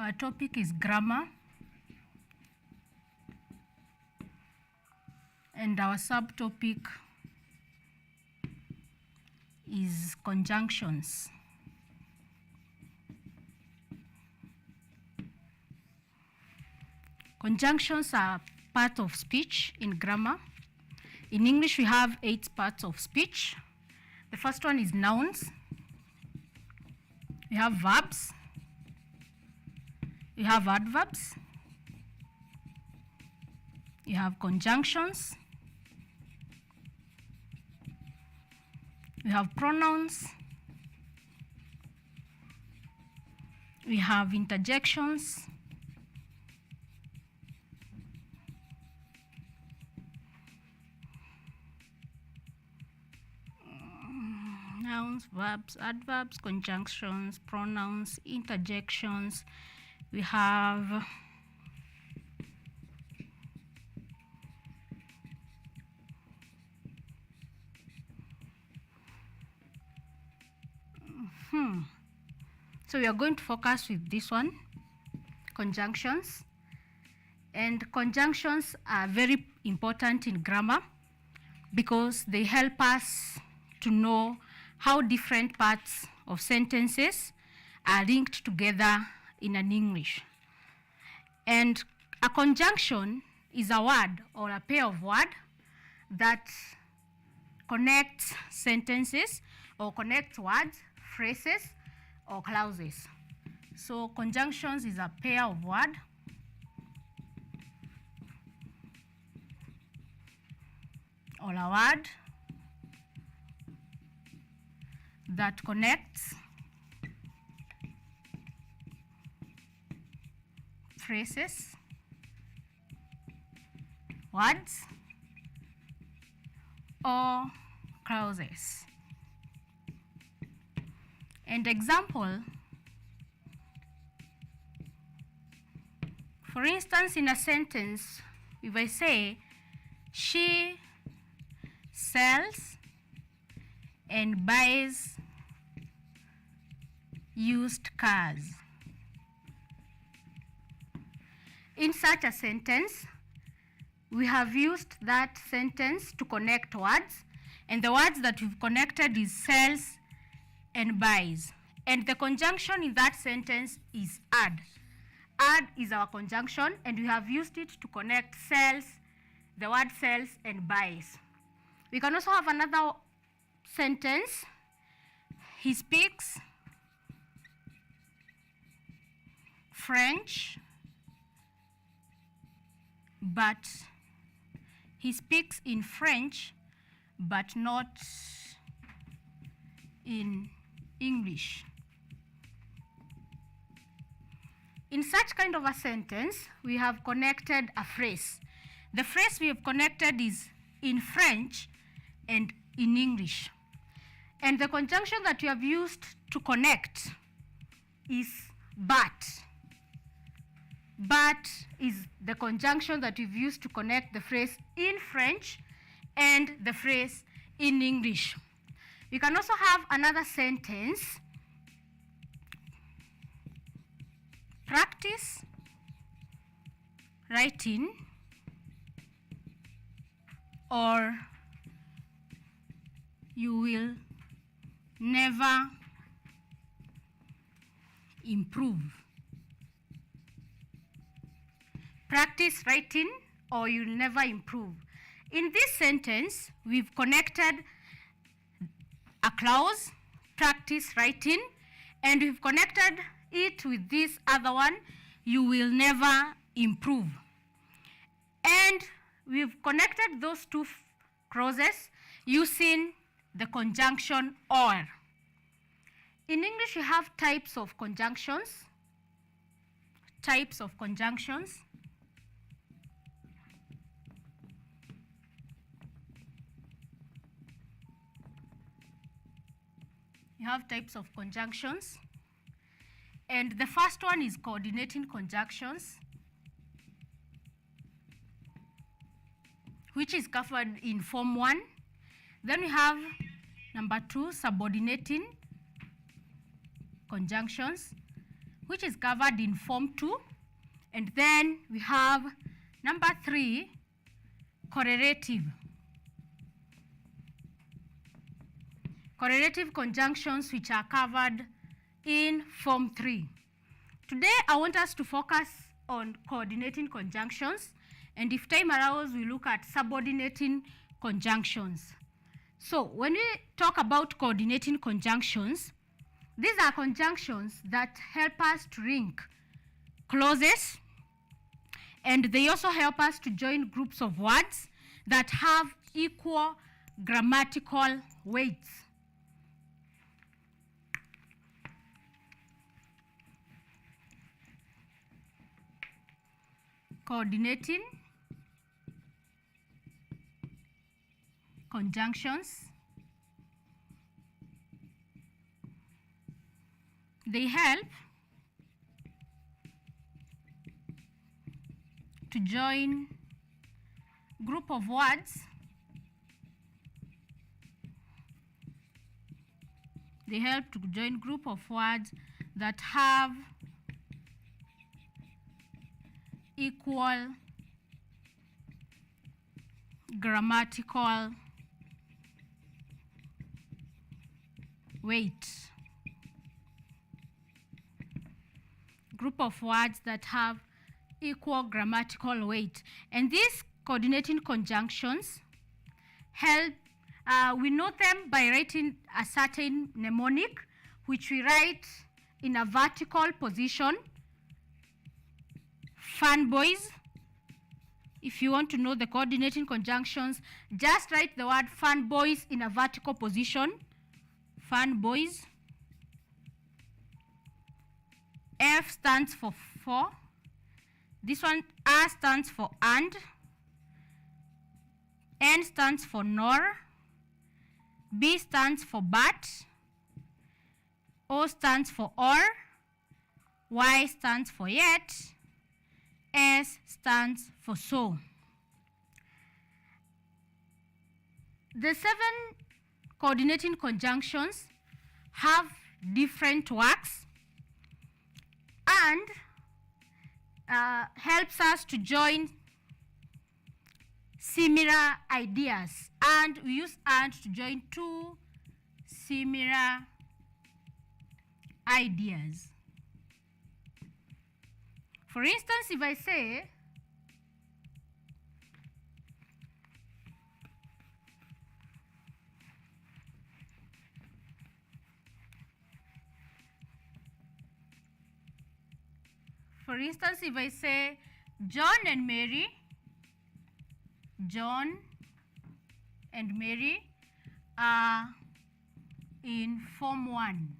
Our topic is grammar, and our subtopic is conjunctions. Conjunctions are part of speech in grammar. In English, we have 8 parts of speech. The first one is nouns. We have verbs. We have adverbs. We have conjunctions. We have pronouns. We have interjections. Nouns, verbs, adverbs, conjunctions, pronouns, interjections. We have So we are going to focus with this one, conjunctions. And conjunctions are very important in grammar because they help us to know how different parts of sentences are linked together in an English. And a conjunction is a word or a pair of words that connects sentences or connects words, phrases, or clauses. So conjunctions is a pair of words or a word that connects phrases, words, or clauses. And example, for instance, in a sentence, if I say, she sells and buys used cars. In such a sentence, we have used that sentence to connect words, and the words that we've connected is sells and buys. And the conjunction in that sentence is add. Add is our conjunction, and we have used it to connect sells, the word sells, and buys. We can also have another sentence. He speaks French, but he speaks in French, but not in English. In such kind of a sentence, we have connected a phrase. The phrase we have connected is in French and in English. And the conjunction that we have used to connect is but. But is the conjunction that we've used to connect the phrase in French and the phrase in English. You can also have another sentence. Practice writing or you will never improve. Practice writing or you'll never improve. In this sentence, we've connected a clause, practice writing, and we've connected it with this other one, you will never improve. And we've connected those two clauses using the conjunction or. In English, we have types of conjunctions. Types of conjunctions. You have types of conjunctions. And the first one is coordinating conjunctions, which is covered in Form 1. Then we have number 2, subordinating conjunctions, which is covered in Form 2. And then we have number 3, correlative. Correlative conjunctions, which are covered in Form 3. Today, I want us to focus on coordinating conjunctions, and if time allows, we look at subordinating conjunctions. So, when we talk about coordinating conjunctions, these are conjunctions that help us to link clauses, and they also help us to join groups of words that have equal grammatical weights. Coordinating conjunctions, they help to join group of words that have equal grammatical weight. Group of words that have equal grammatical weight. And these coordinating conjunctions help, we know them by writing a certain mnemonic, which we write in a vertical position. Fun boys. If you want to know the coordinating conjunctions, just write the word fun boys in a vertical position. Fun boys. F stands for for. This one, R stands for and. N stands for nor. B stands for but. O stands for or. Y stands for yet. S stands for so. The 7 coordinating conjunctions have different works and helps us to join similar ideas. And we use and to join 2 similar ideas. For instance, if I say, John and Mary are in Form 1.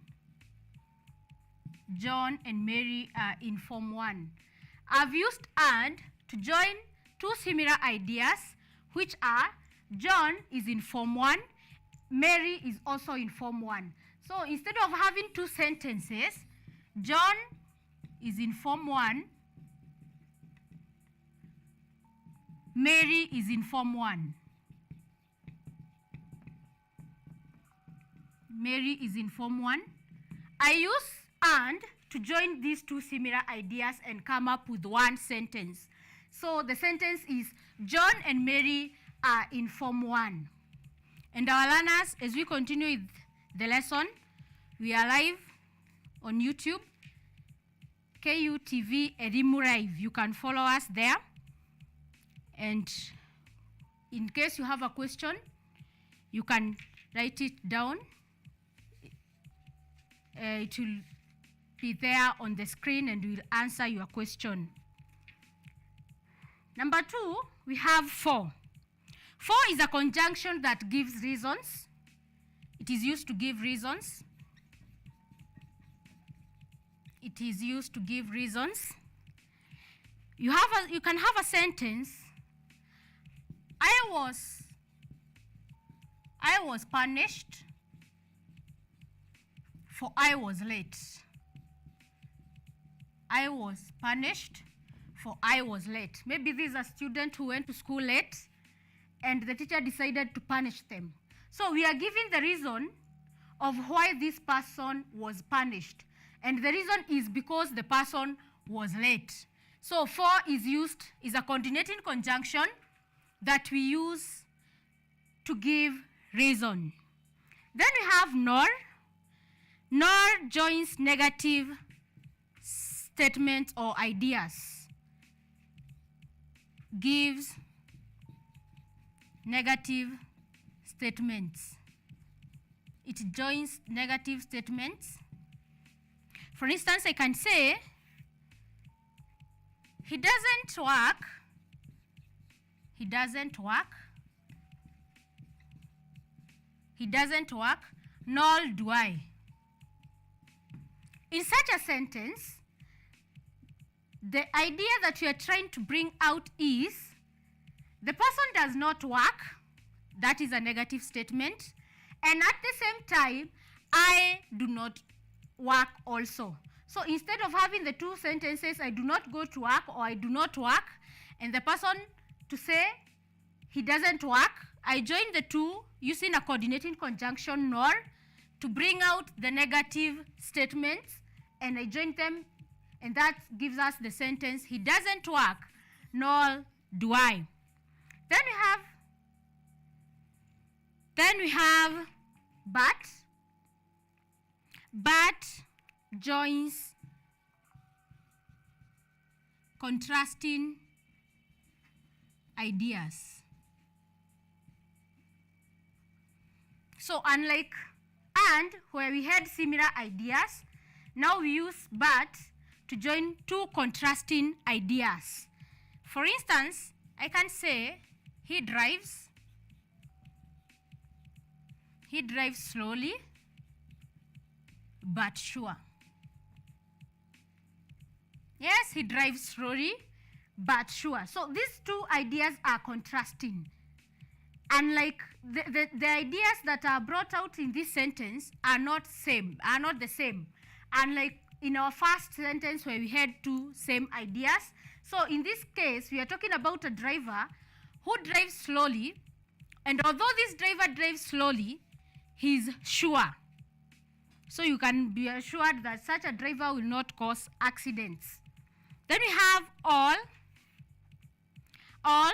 John and Mary are in Form 1. I've used and to join 2 similar ideas, which are John is in Form 1, Mary is also in Form 1. So instead of having 2 sentences, John is in Form 1, Mary is in Form 1. Mary is in Form 1. I use and to join these 2 similar ideas and come up with 1 sentence. So the sentence is John and Mary are in Form 1. And our learners, as we continue with the lesson, we are live on YouTube, KUTV Elimu Live. You can follow us there. And in case you have a question, you can write it down. It will be there on the screen and we'll answer your question. Number 2, we have for. For is a conjunction that gives reasons. It is used to give reasons. It is used to give reasons. You can have a sentence. I was punished for I was late. I was punished for I was late. Maybe this is a student who went to school late and the teacher decided to punish them. So we are giving the reason of why this person was punished. And the reason is because the person was late. So for is a coordinating conjunction that we use to give reason. Then we have nor. Nor joins negative statements or ideas. Gives negative statements. It joins negative statements. For instance, I can say, he doesn't work. He doesn't work. He doesn't work, nor do I. In such a sentence, the idea that you are trying to bring out is the person does not work. That is a negative statement. And at the same time, I do not work also. So instead of having the two sentences, I do not go to work or I do not work, and the person to say he doesn't work, I join the two using a coordinating conjunction nor to bring out the negative statements, and I join them, and that gives us the sentence, he doesn't work, nor do I. Then we have but. But joins contrasting ideas. So unlike and, where we had similar ideas, now we use but to join two contrasting ideas. For instance, I can say he drives slowly but sure. Yes, he drives slowly but sure. So these two ideas are contrasting. Unlike the ideas that are brought out in this sentence are not the same. Unlike in our first sentence where we had two same ideas. So in this case, we are talking about a driver who drives slowly, and although this driver drives slowly, he's sure. So you can be assured that such a driver will not cause accidents. Then we have all. All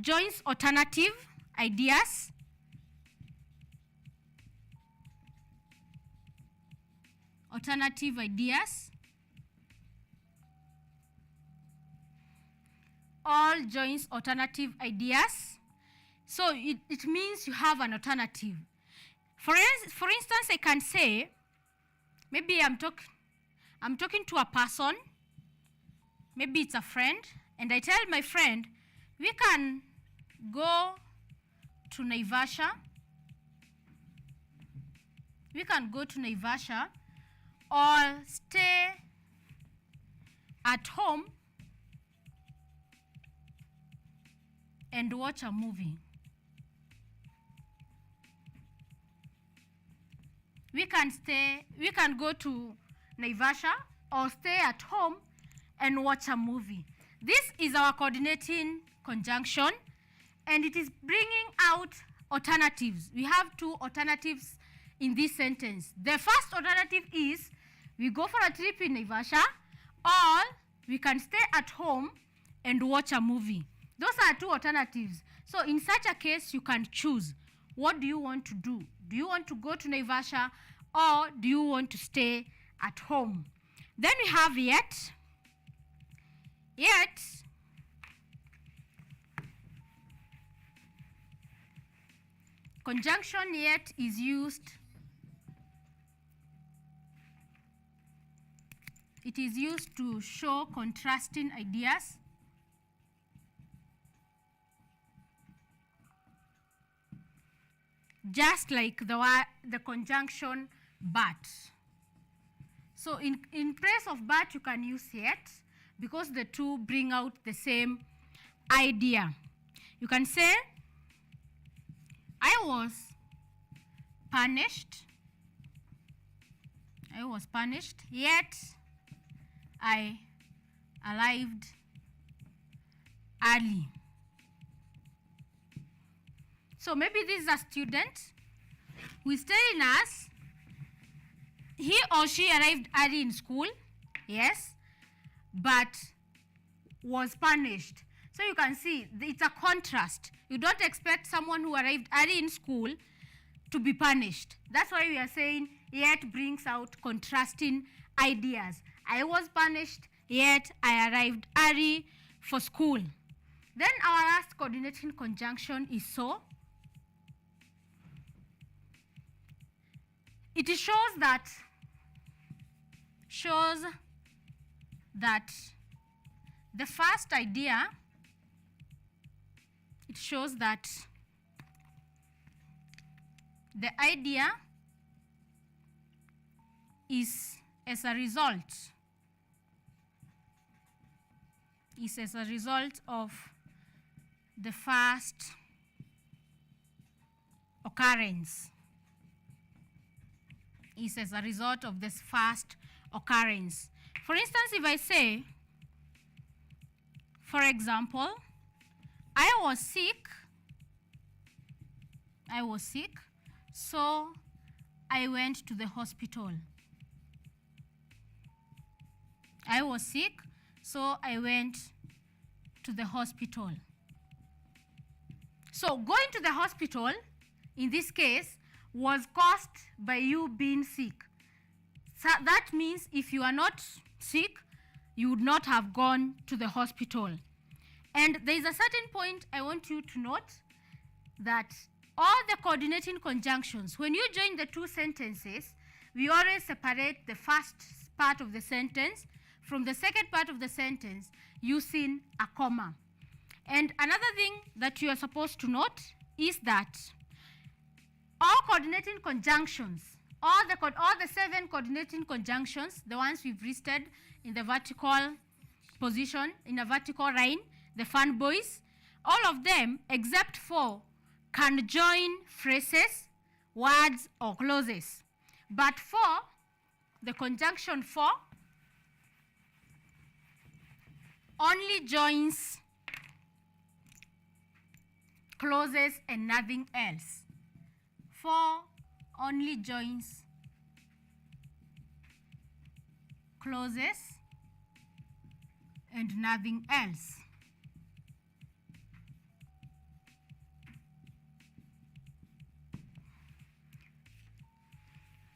joins alternative ideas. Alternative ideas. All joins alternative ideas. So it means you have an alternative. For instance, I can say, maybe I'm talking to a person, maybe it's a friend, and I tell my friend, we can go to Naivasha. We can go to Naivasha or stay at home and watch a movie. We can go to Naivasha or stay at home and watch a movie. This is our coordinating conjunction, and it is bringing out alternatives. We have two alternatives in this sentence. The first alternative is we go for a trip in Naivasha, or we can stay at home and watch a movie. Those are two alternatives. So in such a case, you can choose. What do you want to do? Do you want to go to Naivasha, or do you want to stay at home? Then we have yet. Yet conjunction yet is used. It is used to show contrasting ideas. Just like the conjunction but. So in place of but, you can use yet, because the two bring out the same idea. You can say, I was punished, yet I arrived early. So maybe this is a student who is telling us he or she arrived early in school, yes, but was punished. So you can see it's a contrast. You don't expect someone who arrived early in school to be punished. That's why we are saying yet brings out contrasting ideas. I was punished, yet I arrived early for school. Then our last coordinating conjunction is so. It shows that the first idea, it shows that the idea is as a result of the first occurrence. Is as a result of this first occurrence. For instance, if I say, for example, I was sick, so I went to the hospital. I was sick, so I went to the hospital. So going to the hospital, in this case, was caused by you being sick. So that means if you are not sick, you would not have gone to the hospital. And there is a certain point I want you to note, that all the coordinating conjunctions, when you join the two sentences, we always separate the first part of the sentence from the second part of the sentence using a comma. And another thing that you are supposed to note is that all coordinating conjunctions, all the 7 coordinating conjunctions, the ones we've listed in the vertical position, in a vertical line, the fun boys, all of them, except for, can join phrases, words, or clauses. But for, the conjunction for, only joins clauses and nothing else. For only joins clauses and nothing else.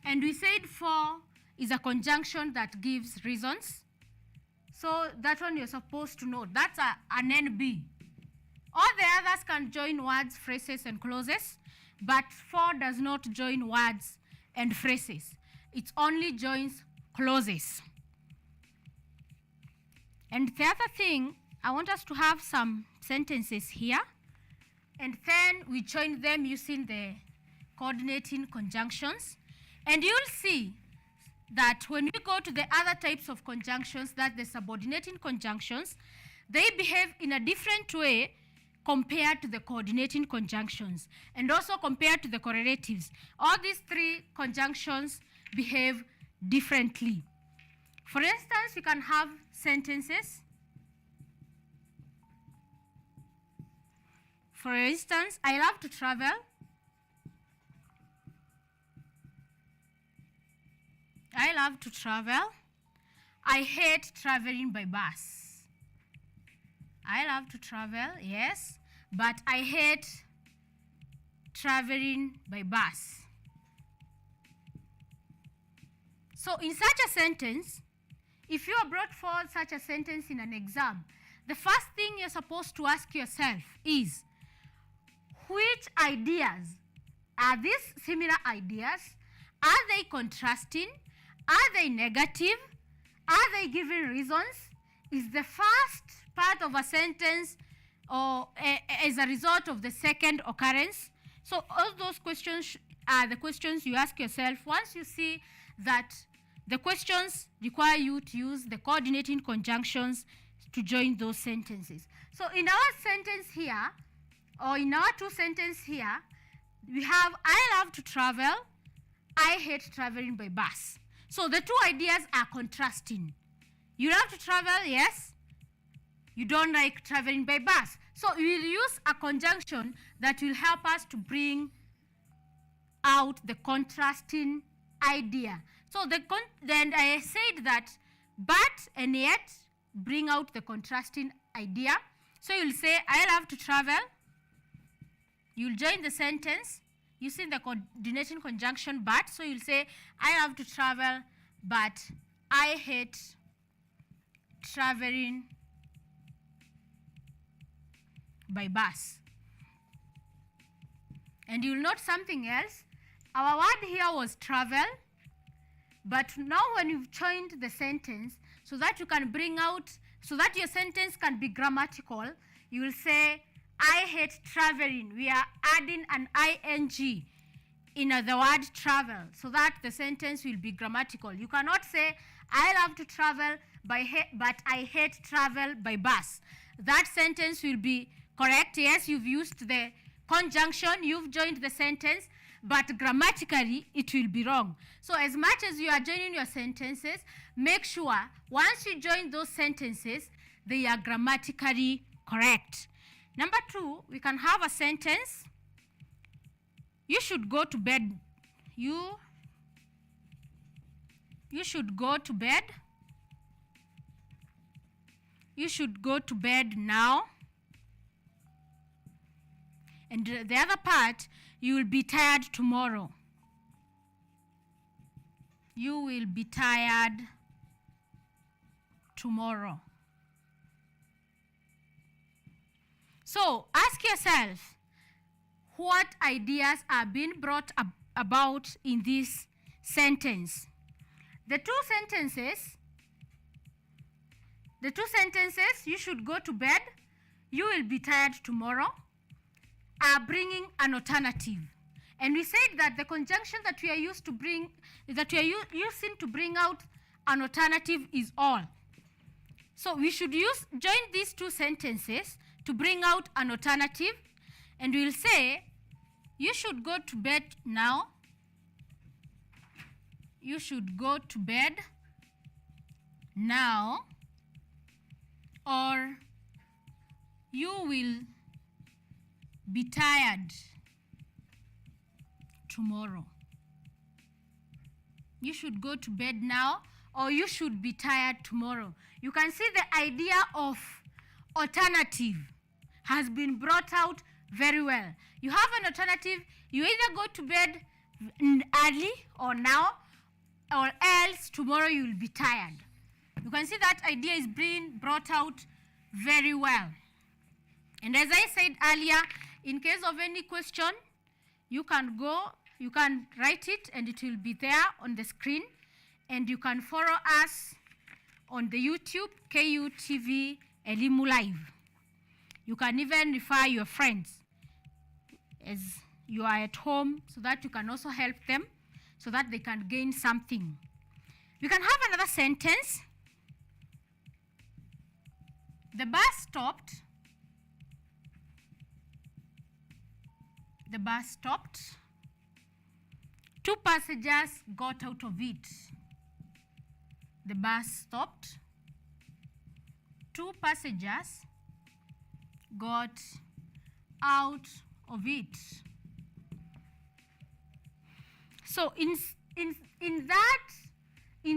And we said for is a conjunction that gives reasons. So that one you're supposed to know. That's an NB. All the others can join words, phrases, and clauses, but for does not join words and phrases. It only joins clauses. And the other thing, I want us to have some sentences here, and then we join them using the coordinating conjunctions. And you'll see that when we go to the other types of conjunctions, that the subordinating conjunctions, they behave in a different way compared to the coordinating conjunctions, and also compared to the correlatives. All these 3 conjunctions behave differently. For instance, you can have sentences. For instance, I love to travel. I love to travel. I hate traveling by bus. I love to travel, yes, but I hate traveling by bus. So in such a sentence, if you are brought forward such a sentence in an exam, the first thing you're supposed to ask yourself is, which ideas are these similar ideas? Are they contrasting? Are they negative? Are they giving reasons? Is the first part of a sentence or as a result of the second occurrence? So all those questions are the questions you ask yourself once you see that the questions require you to use the coordinating conjunctions to join those sentences. So in our sentence here, or in our 2 sentences here, we have I love to travel, I hate traveling by bus. So the 2 ideas are contrasting. You love to travel, yes. You don't like traveling by bus. So we will use a conjunction that will help us to bring out the contrasting idea. So then I said that but and yet bring out the contrasting idea. So you'll say, I love to travel. You'll join the sentence using the coordinating conjunction but. So you'll say, I love to travel, but I hate traveling by bus. And you'll note something else. Our word here was travel, but now when you've joined the sentence, so that you can bring out, so that your sentence can be grammatical, you will say, I hate traveling. We are adding an ing in the word travel, so that the sentence will be grammatical. You cannot say, I love to travel, but I hate travel by bus. That sentence will be correct. Yes, you've used the conjunction, you've joined the sentence, but grammatically it will be wrong. So as much as you are joining your sentences, make sure once you join those sentences, they are grammatically correct. Number 2, we can have a sentence. You should go to bed. You should go to bed. You should go to bed now. And the other part, you will be tired tomorrow. You will be tired tomorrow. So ask yourself, what ideas are being brought about in this sentence? The two sentences, you should go to bed, you will be tired tomorrow, are bringing an alternative. And we said that the conjunction that we are using to bring out an alternative is all. So we should join these two sentences to bring out an alternative, and we'll say, you should go to bed now. You should go to bed now, or you will be tired tomorrow. You should go to bed now, or you should be tired tomorrow. You can see the idea of alternative has been brought out very well. You have an alternative. You either go to bed early or now, or else tomorrow you will be tired. You can see that idea is being brought out very well. And as I said earlier, in case of any question, you can write it and it will be there on the screen. And you can follow us on the YouTube, KUTV Elimu Live. You can even refer your friends as you are at home, so that you can also help them, so that they can gain something. We can have another sentence. The bus stopped. The bus stopped. 2 passengers got out of it. The bus stopped. 2 passengers got out of it. So in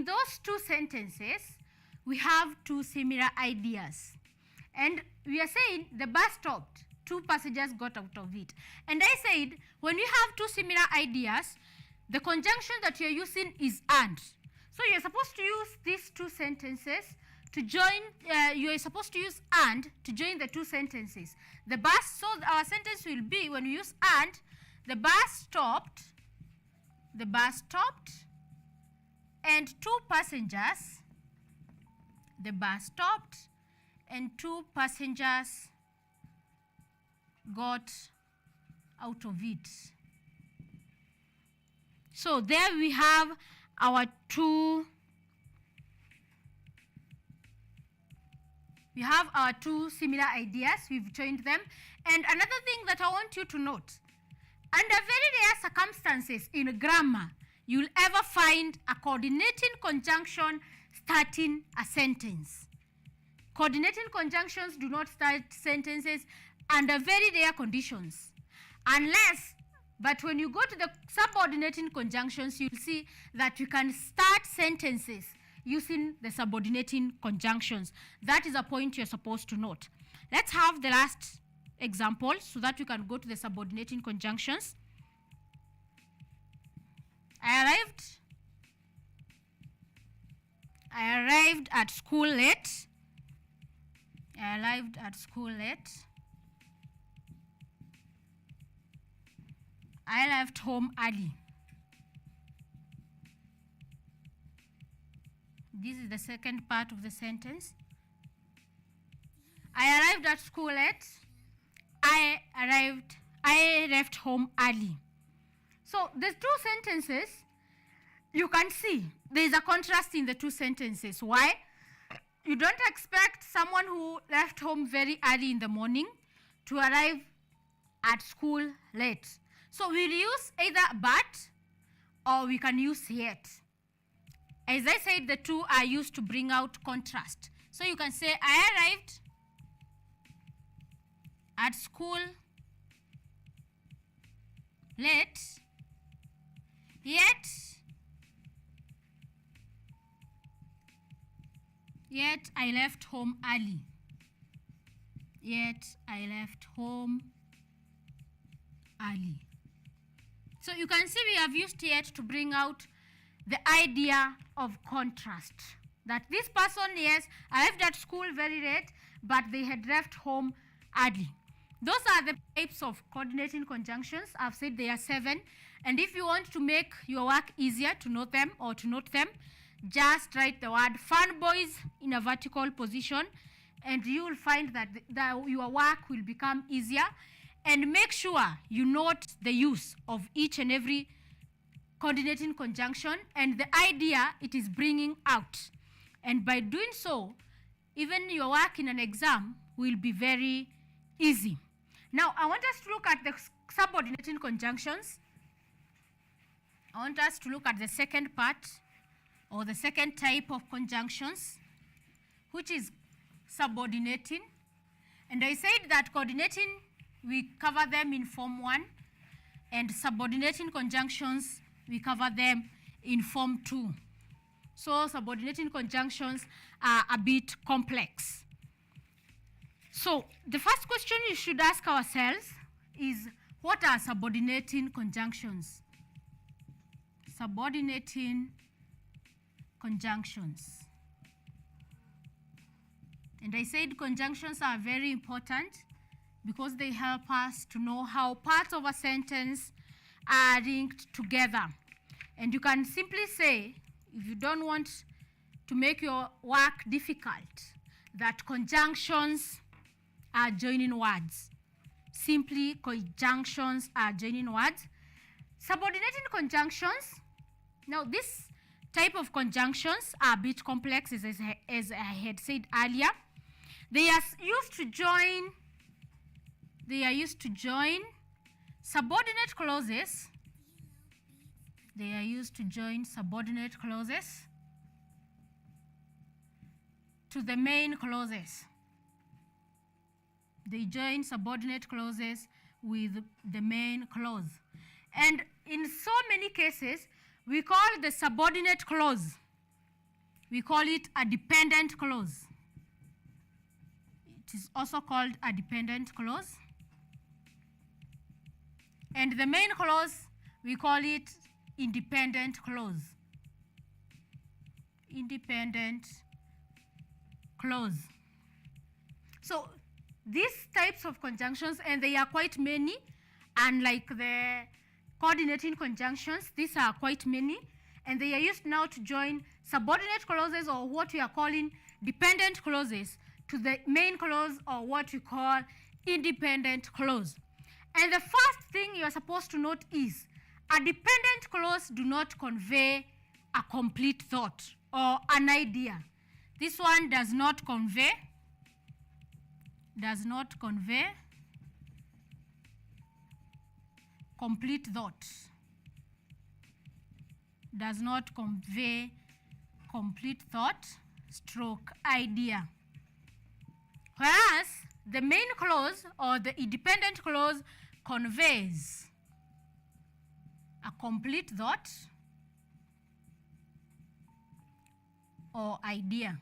those 2 sentences, we have 2 similar ideas. And we are saying the bus stopped, 2 passengers got out of it. And I said, when you have 2 similar ideas, the conjunction that you're using is and. So you're supposed to use these 2 sentences to join, you are supposed to use and to join the 2 sentences. The bus, so our sentence will be, when we use and, the bus stopped, and 2 passengers, the bus stopped, and 2 passengers got out of it. So there we have our 2 similar ideas. We've joined them. And another thing that I want you to note, under very rare circumstances in grammar, you'll ever find a coordinating conjunction starting a sentence. Coordinating conjunctions do not start sentences under very rare conditions, unless But when you go to the subordinating conjunctions, you'll see that you can start sentences using the subordinating conjunctions. That is a point you're supposed to note. Let's have the last example so that we can go to the subordinating conjunctions. I arrived at school late. I arrived at school late. I left home early. This is the second part of the sentence. I arrived at school late. I left home early. So the two sentences, you can see there is a contrast in the two sentences. Why? You don't expect someone who left home very early in the morning to arrive at school late. So we'll use either but or we can use yet. As I said, the two are used to bring out contrast. So you can say, I arrived at school late, yet I left home early. Yet I left home early. So you can see we have used yet to bring out the idea of contrast. That this person, yes, arrived at school very late, but they had left home early. Those are the types of coordinating conjunctions. I've said there are 7. And if you want to make your work easier to note them or to note them, just write the word fun boys in a vertical position and you will find that your work will become easier. And make sure you note the use of each and every coordinating conjunction and the idea it is bringing out. And by doing so, even your work in an exam will be very easy. Now, I want us to look at the subordinating conjunctions. I want us to look at the second part or the second type of conjunctions, which is subordinating. And I said that coordinating, we cover them in Form 1, and subordinating conjunctions, we cover them in Form 2. So subordinating conjunctions are a bit complex. So the first question you should ask ourselves is, what are subordinating conjunctions? Subordinating conjunctions. And I said conjunctions are very important because they help us to know how parts of a sentence are linked together. And you can simply say, if you don't want to make your work difficult, that conjunctions are joining words. Simply, conjunctions are joining words. Subordinating conjunctions, now this type of conjunctions are a bit complex, as I had said earlier. They are used to join subordinate clauses. They are used to join subordinate clauses to the main clauses. They join subordinate clauses with the main clause. And in so many cases, we call the subordinate clause, we call it a dependent clause. It is also called a dependent clause. And the main clause, we call it independent clause. Independent clause. So these types of conjunctions, and they are quite many, unlike the coordinating conjunctions, these are quite many, and they are used now to join subordinate clauses, or what we are calling dependent clauses, to the main clause, or what we call independent clause. And the first thing you are supposed to note is a dependent clause do not convey a complete thought or an idea. This one does not convey complete thought. Does not convey complete thought stroke idea. Whereas the main clause or the independent clause conveys a complete thought or idea.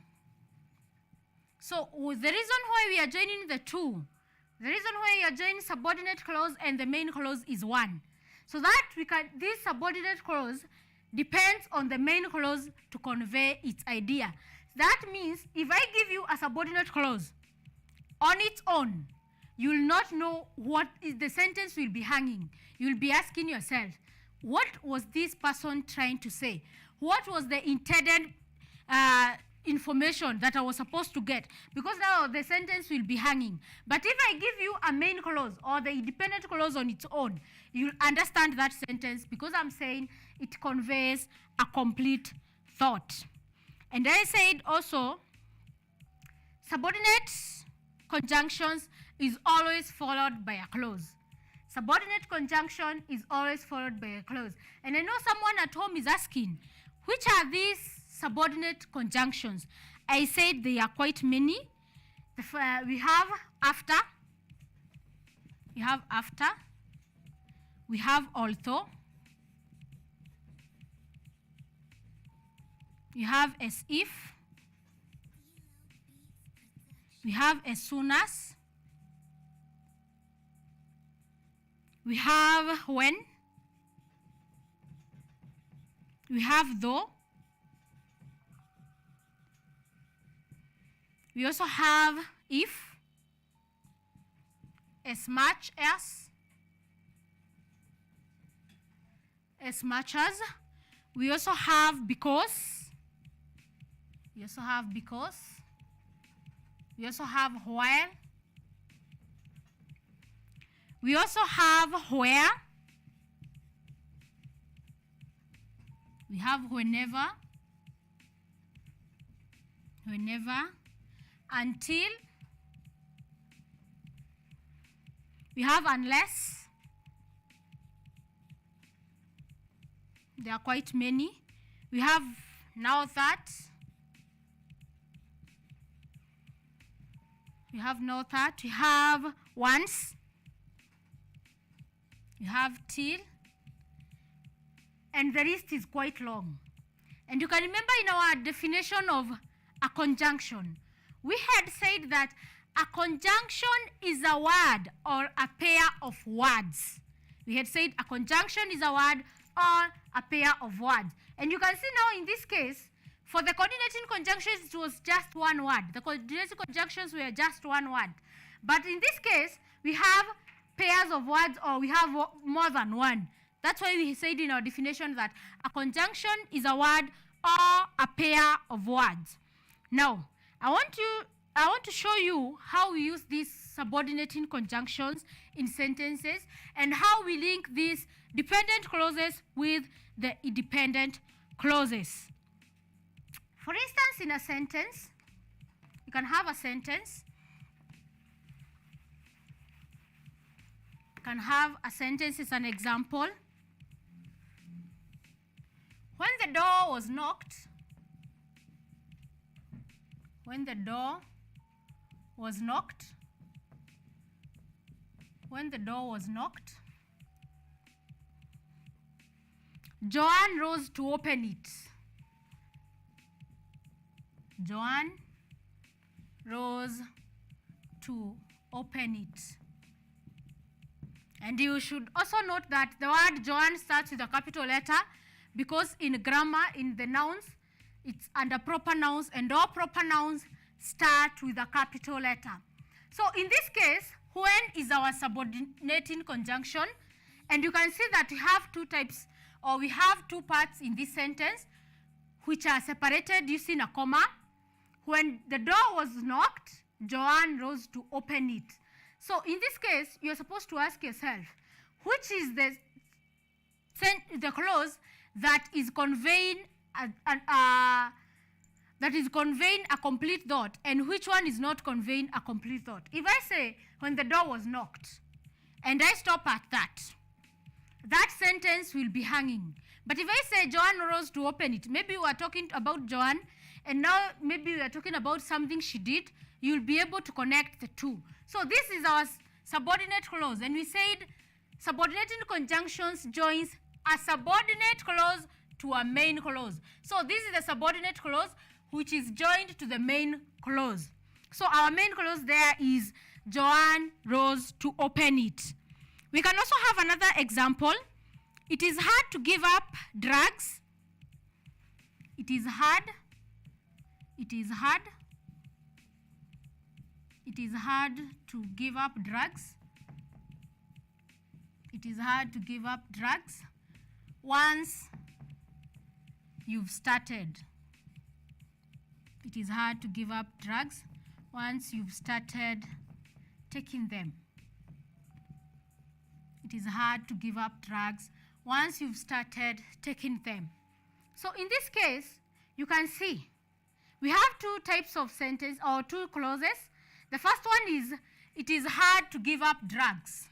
So the reason why we are joining the two, the reason why we are joining subordinate clause and the main clause is one. So that this subordinate clause depends on the main clause to convey its idea. That means if I give you a subordinate clause on its own, you will not know what is the sentence will be hanging. You will be asking yourself, what was this person trying to say? What was the intended information that I was supposed to get? Because now the sentence will be hanging. But if I give you a main clause or the independent clause on its own, you'll understand that sentence because I'm saying it conveys a complete thought. And I said also, subordinate conjunctions is always followed by a clause. Subordinate conjunction is always followed by a clause. And I know someone at home is asking, which are these subordinate conjunctions? I said they are quite many. We have after. We have after. We have although. We have as if. We have as soon as. We have when. We have though. We also have if, as much as much as. We also have because. We also have because. We also have while. We also have where. We have whenever. Whenever. Until. We have unless. There are quite many. We have now that. We have now that. We have once. We have till. And the list is quite long. And you can remember in our definition of a conjunction, we had said that a conjunction is a word or a pair of words. We had said a conjunction is a word or a pair of words. And you can see now in this case, for the coordinating conjunctions, it was just one word. The coordinating conjunctions were just one word. But in this case, we have pairs of words or we have more than one. That's why we said in our definition that a conjunction is a word or a pair of words. Now, I want to show you how we use these subordinating conjunctions in sentences and how we link these dependent clauses with the independent clauses. For instance, in a sentence, you can have a sentence. You can have a sentence as an example. When the door was knocked, when the door was knocked, when the door was knocked, Joanne rose to open it. Joanne rose to open it. And you should also note that the word Joanne starts with a capital letter because in grammar, in the nouns, it's under proper nouns, and all proper nouns start with a capital letter. So in this case, when is our subordinating conjunction, and you can see that we have two types, or we have two parts in this sentence, which are separated using a comma. When the door was knocked, Joanne rose to open it. So in this case, you're supposed to ask yourself, which is the clause that is conveying a complete thought, and which one is not conveying a complete thought? If I say, when the door was knocked, and I stop at that sentence will be hanging. But if I say, Joanne rose to open it, maybe we are talking about Joanne, and now maybe we are talking about something she did, you'll be able to connect the two. So this is our subordinate clause, and we said subordinating conjunctions joins a subordinate clause to a main clause. So this is the subordinate clause which is joined to the main clause. So our main clause there is Joanne rose to open it. We can also have another example. It is hard to give up drugs. It is hard. It is hard. It is hard to give up drugs. It is hard to give up drugs once you've started. It is hard to give up drugs once you've started taking them. It is hard to give up drugs once you've started taking them. So in this case, you can see we have two types of sentence or two clauses. The first one is, it is hard to give up drugs.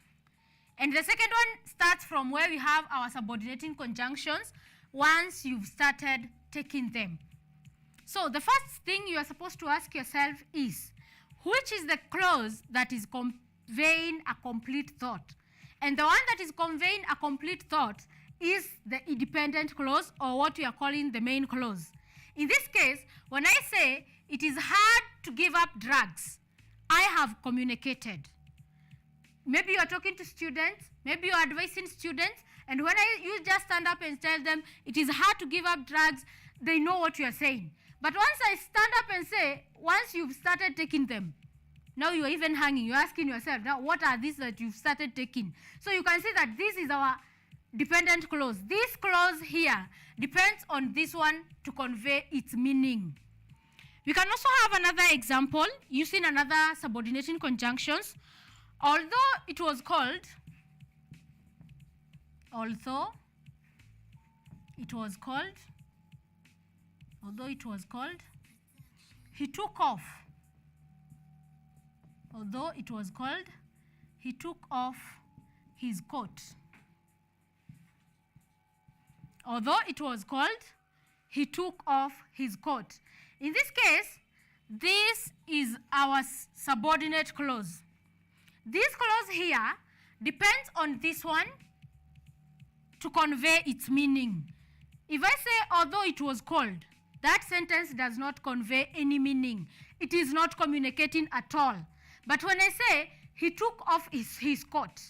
And the second one starts from where we have our subordinating conjunctions once you've started taking them. So the first thing you are supposed to ask yourself is, which is the clause that is conveying a complete thought? And the one that is conveying a complete thought is the independent clause, or what we are calling the main clause. In this case, when I say it is hard to give up drugs, I have communicated. Maybe you are talking to students, maybe you are advising students, and when you just stand up and tell them it is hard to give up drugs, they know what you are saying. But once I stand up and say, once you've started taking them, now you are even hanging, you're asking yourself, now what are these that you've started taking? So you can see that this is our dependent clause. This clause here depends on this one to convey its meaning. We can also have another example using another subordinating conjunctions. Although it was called, he took off. Although it was called, he took off his coat. Although it was called, he took off his coat. In this case, this is our subordinate clause. This clause here depends on this one to convey its meaning. If I say, although it was called, that sentence does not convey any meaning. It is not communicating at all. But when I say, he took off his coat,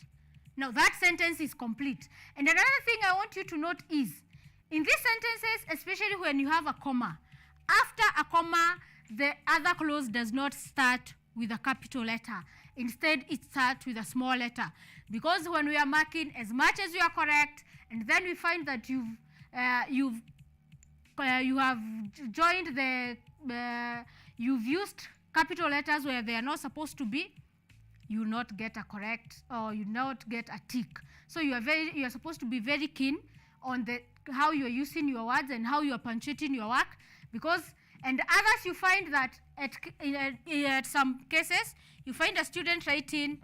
now that sentence is complete. And another thing I want you to note is, in these sentences, especially when you have a comma, after a comma, the other clause does not start with a capital letter. Instead, it starts with a small letter. Because when we are marking, as much as you are correct, and then we find that you have joined you've used capital letters where they are not supposed to be, you will not get a correct, or you not get a tick. So you are supposed to be very keen on how you are using your words and how you are punctuating your work, because, and others you find that at some cases you find a student writing,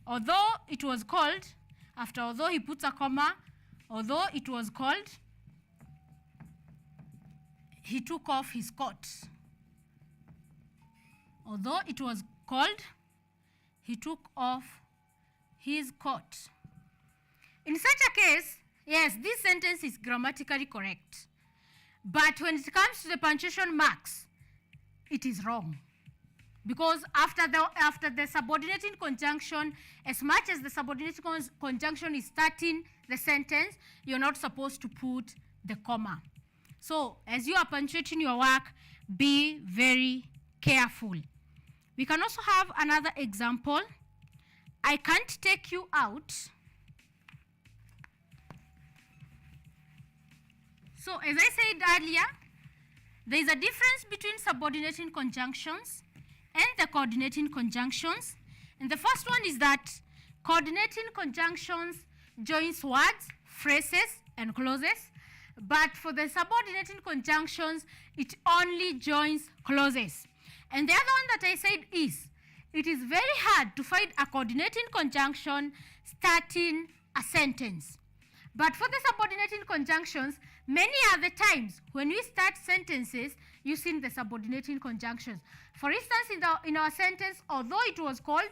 although it was called, after although he puts a comma, although it was called, he took off his coat. Although it was called, he took off his coat. In such a case, yes, this sentence is grammatically correct. But when it comes to the punctuation marks, it is wrong. Because after the subordinating conjunction, as much as the subordinating conjunction is starting the sentence, you're not supposed to put the comma. So as you are punctuating your work, be very careful. We can also have another example. I can't take you out. So as I said earlier, there is a difference between subordinating conjunctions and the coordinating conjunctions. And the first one is that coordinating conjunctions joins words, phrases, and clauses. But for the subordinating conjunctions, it only joins clauses. And the other one that I said is, it is very hard to find a coordinating conjunction starting a sentence. But for the subordinating conjunctions, many are the times when we start sentences using the subordinating conjunctions. For instance, in our sentence, although it was called,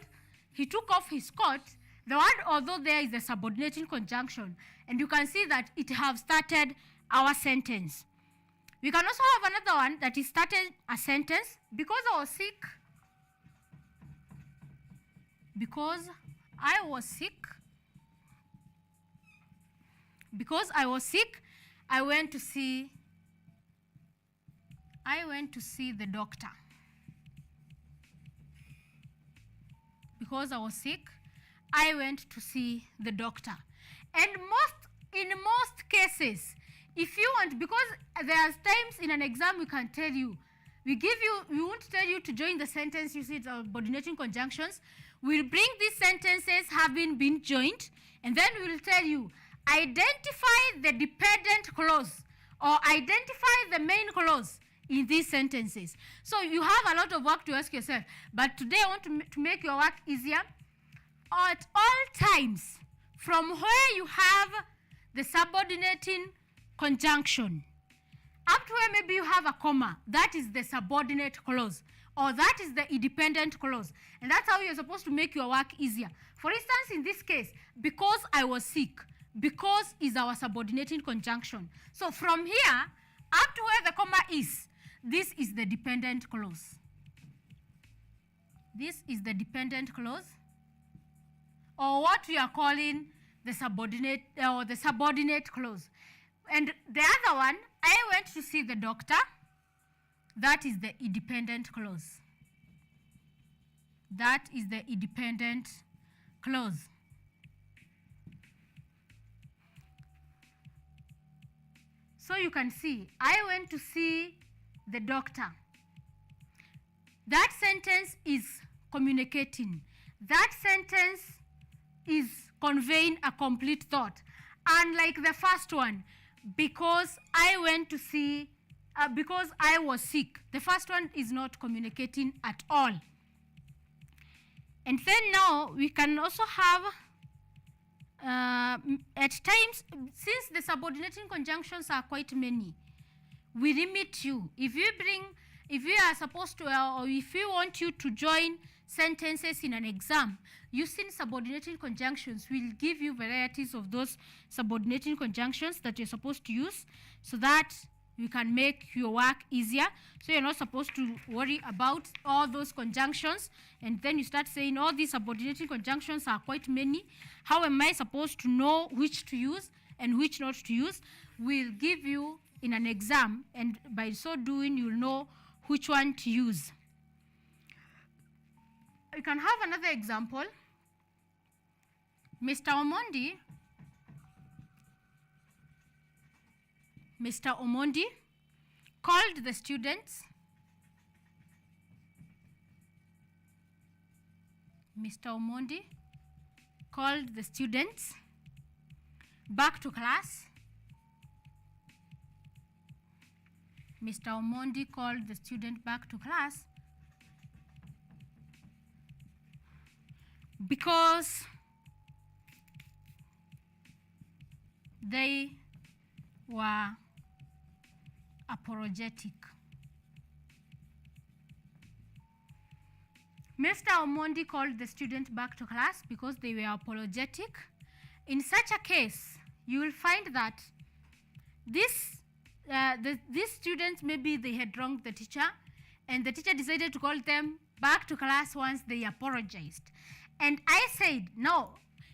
he took off his coat, The word although there is a subordinating conjunction, and you can see that it have started our sentence. We can also have another one that is started a sentence. Because I was sick. Because I was sick. Because I was sick, I went to see the doctor. Because I was sick, I went to see the doctor. And in most cases, if you want, because there are times in an exam we can tell you, we won't tell you to join the sentence, you see it's subordinating conjunctions. We'll bring these sentences having been joined, and then we'll tell you, identify the dependent clause or identify the main clause in these sentences. So you have a lot of work to ask yourself, but today I want to make your work easier. At all times, from where you have the subordinating conjunction up to where maybe you have a comma, that is the subordinate clause, or that is the independent clause. And that's how you're supposed to make your work easier. For instance, in this case, because I was sick, because is our subordinating conjunction. So from here up to where the comma is, this is the dependent clause. This is the dependent clause, or what we are calling the subordinate or the subordinate clause. And the other one, I went to see the doctor, that is the independent clause. That is the independent clause. So you can see, I went to see the doctor. That sentence is communicating. That sentence is conveying a complete thought. Unlike the first one, because I went to see, because I was sick. The first one is not communicating at all. And then now we can also have, at times, since the subordinating conjunctions are quite many, we limit you. If you are supposed to, or if we want you to join sentences in an exam, using subordinating conjunctions will give you varieties of those subordinating conjunctions that you're supposed to use, so that you can make your work easier. So you're not supposed to worry about all those conjunctions, and then you start saying all these subordinating conjunctions are quite many. How am I supposed to know which to use and which not to use? We'll give you in an exam, and by so doing you'll know which one to use. You can have another example. Mr. Omondi called the students. Mr. Omondi called the students back to class. Mr. Omondi called the student back to class because they were apologetic. Mr. Omondi called the student back to class because they were apologetic. In such a case, you will find that these students, maybe they had wronged the teacher, and the teacher decided to call them back to class once they apologized. And I said, no,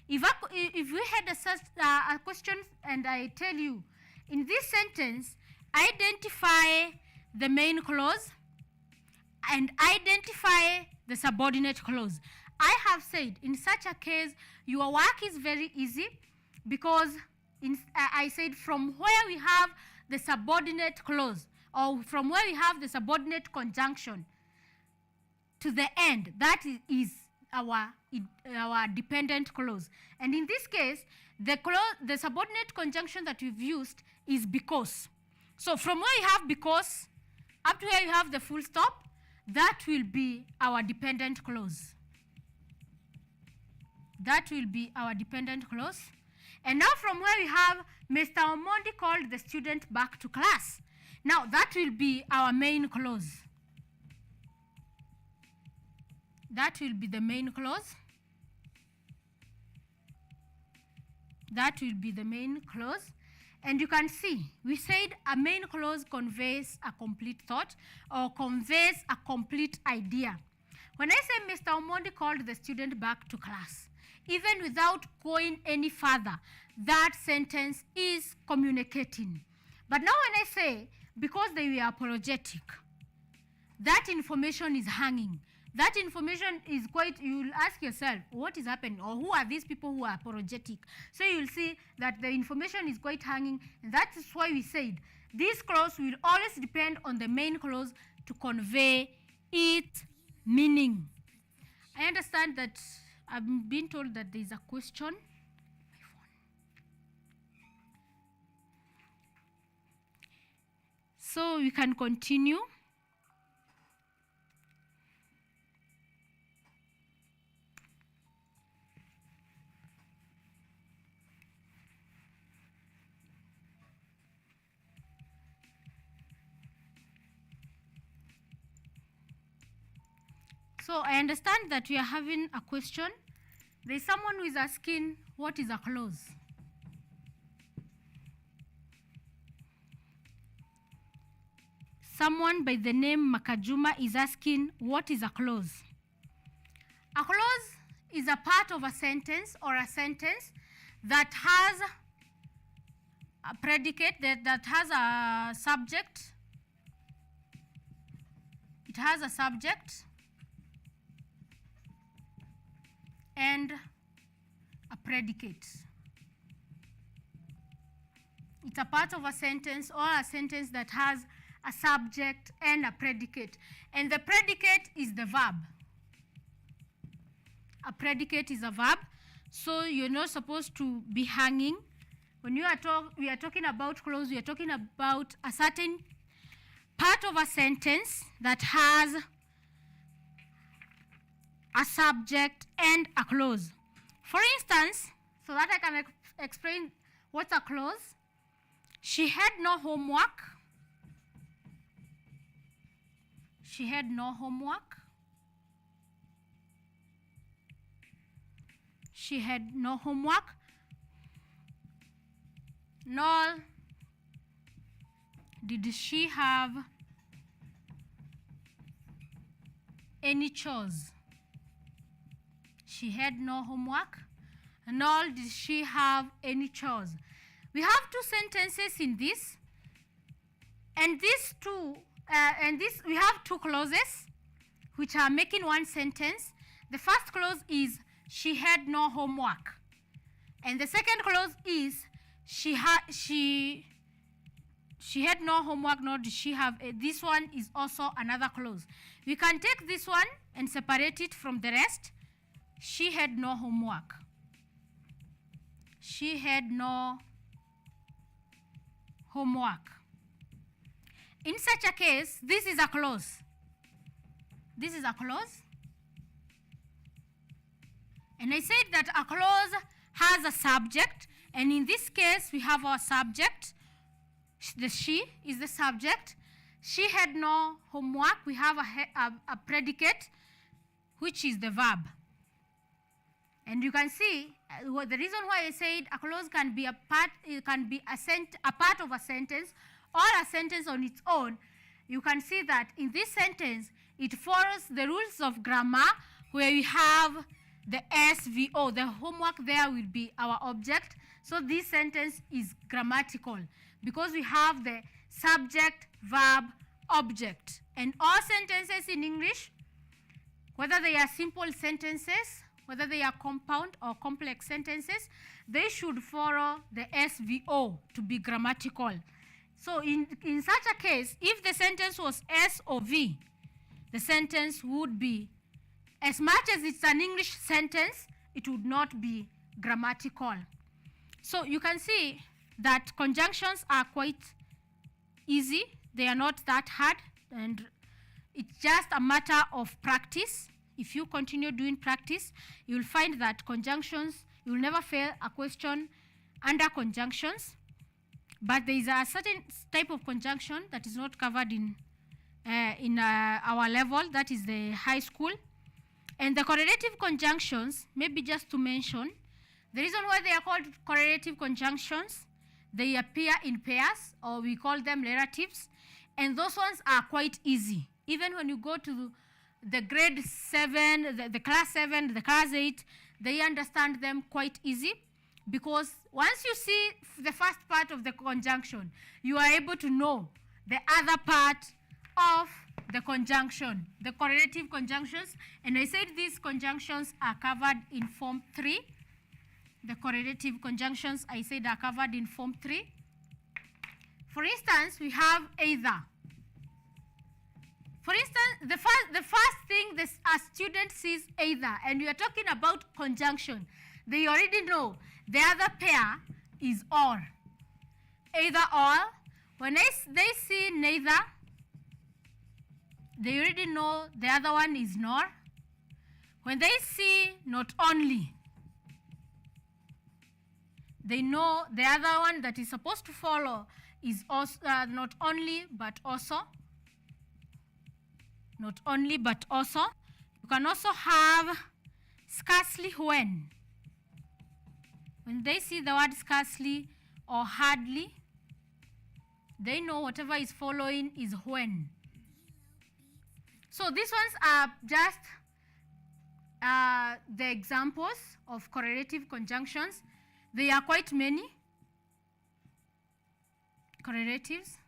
if we had a question and I tell you, in this sentence, identify the main clause and identify the subordinate clause. I have said, in such a case, your work is very easy because I said from where we have the subordinate clause, or from where we have the subordinate conjunction to the end, that is our dependent clause. And in this case, the subordinate conjunction that we've used is because. So from where you have because up to where you have the full stop, that will be our dependent clause. That will be our dependent clause. And now from where we have Mr. Omondi called the student back to class. Now that will be our main clause. That will be the main clause. That will be the main clause. And you can see, we said a main clause conveys a complete thought or conveys a complete idea. When I say Mr. Omondi called the student back to class, even without going any further, that sentence is communicating. But now when I say, because they were apologetic, that information is hanging. That information is quite, you'll ask yourself, what is happening? Or who are these people who are apologetic? So you'll see that the information is quite hanging. And that is why we said this clause will always depend on the main clause to convey its meaning. I understand that I've been told that there is a question. So we can continue. So I understand that we are having a question. There is someone who is asking, what is a clause? Someone by the name Makajuma is asking, what is a clause? A clause is a part of a sentence or a sentence that has a predicate, that has a subject. It has a subject and a predicate. It's a part of a sentence or a sentence that has a subject and a predicate. And the predicate is the verb. A predicate is a verb. So you're not supposed to be hanging. When we are talking about clause, we are talking about a certain part of a sentence that has a subject and a clause. For instance, so that I can explain what's a clause, she had no homework. She had no homework. She had no homework, nor did she have any chores. She had no homework, nor did she have any chores. We have two sentences in this, and these two, we have two clauses which are making one sentence. The first clause is she had no homework, and the second clause is she had no homework, nor did she have. This one is also another clause. We can take this one and separate it from the rest. She had no homework. She had no homework. In such a case, this is a clause. This is a clause. And I said that a clause has a subject, and in this case, we have our subject. The she is the subject. She had no homework. We have a predicate, which is the verb. And you can see the reason why I said a clause can be a part, it can be a part of a sentence or a sentence on its own. You can see that in this sentence, it follows the rules of grammar where we have the SVO. The homework there will be our object. So this sentence is grammatical because we have the subject, verb, object. And all sentences in English, whether they are simple sentences, whether they are compound or complex sentences, they should follow the SVO to be grammatical. So in such a case, if the sentence was S or V, the sentence would be, as much as it's an English sentence, it would not be grammatical. So you can see that conjunctions are quite easy. They are not that hard, and it's just a matter of practice. If you continue doing practice, you will find that conjunctions, you will never fail a question under conjunctions. But there is a certain type of conjunction that is not covered in our level, that is the high school. And the correlative conjunctions, maybe just to mention, The reason why they are called correlative conjunctions, they appear in pairs, or we call them relatives, and those ones are quite easy. Even when you go to the grade 7, the class 7, the class 8, they understand them quite easy, because once you see the first part of the conjunction, you are able to know the other part of the conjunction, the correlative conjunctions. And I said these conjunctions are covered in Form 3. The correlative conjunctions, I said, are covered in Form 3. For instance, we have either. For instance, the first thing a student sees either, and we are talking about conjunction, they already know the other pair is or. Either or. When they see neither, they already know the other one is nor. When they see not only, they know the other one that is supposed to follow is also, not only but also. Not only but also. You can also have scarcely when. When they see the word scarcely or hardly, they know whatever is following is when. So these ones are just the examples of correlative conjunctions. There are quite many correlatives.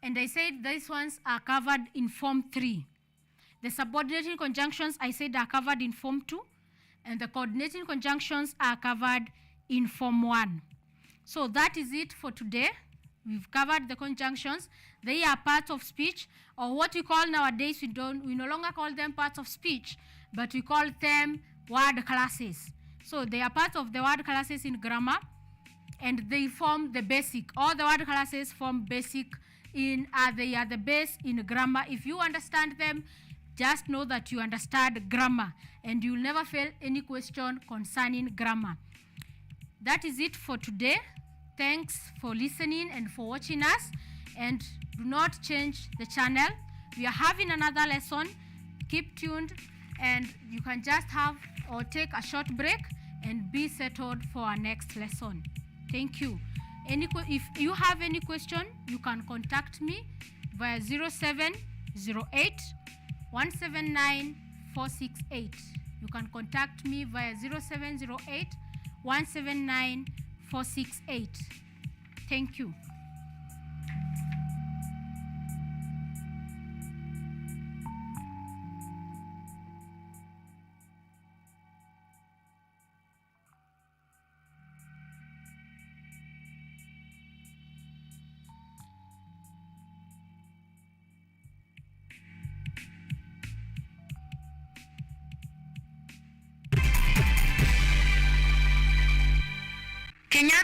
And I said these ones are covered in Form 3. The subordinating conjunctions, I said, are covered in Form 2. And the coordinating conjunctions are covered in Form 1. So that is it for today. We've covered the conjunctions. They are parts of speech, or what we call nowadays, we no longer call them parts of speech, but we call them word classes. So they are parts of the word classes in grammar, and they form the basic. All the word classes form basic they are the base in grammar. If you understand them, just know that you understand grammar, and you'll never fail any question concerning grammar. That is it for today. Thanks for listening and for watching us, and do not change the channel. We are having another lesson. Keep tuned, and you can just have or take a short break and be settled for our next lesson. Thank you. If you have any question, you can contact me via 0708 179 468. You can contact me via 0708 179 468. Thank you. Kenyatta